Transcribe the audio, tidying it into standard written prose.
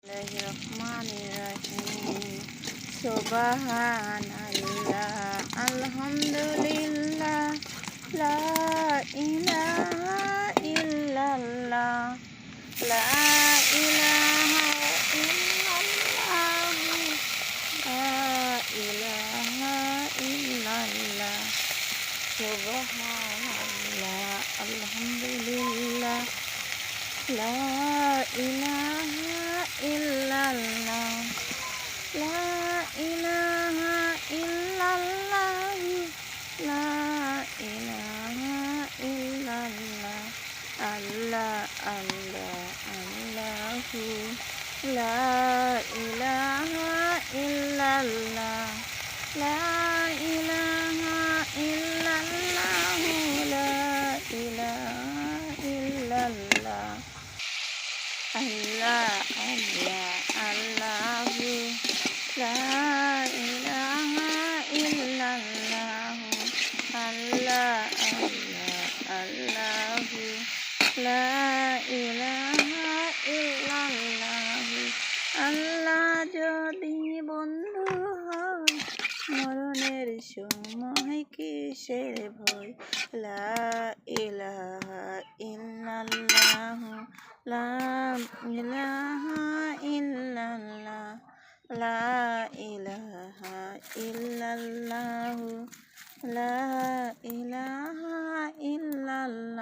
Bismillahirrahmanirrahim. Subhanallah, alhamdulillah, la ilaha illallah, la ilaha illallah, la ilaha illallah. Subhanallah, alhamdulillah, la ilaha illallah, la ilaha illallah, la ilaha illallah. Allah, Allah, Allahu, la ilaha illallah, la ilaha illallah, la ilaha illallah. Allah, Allah, Allahu, la ilaha illallah. Allah, Allah, Allahu, la ilaha illallah. আল্লাহ যদি বন্ধু হয়, মরণের সময় কিসের ভয়? লা ইলাহা ইল্লাল্লাহ, লা ইলাহা ইল্লাল্লাহ, লা ইলাহা ইল্লাল্লাহ, লা ইলাহা ইল্লাল্লাহ।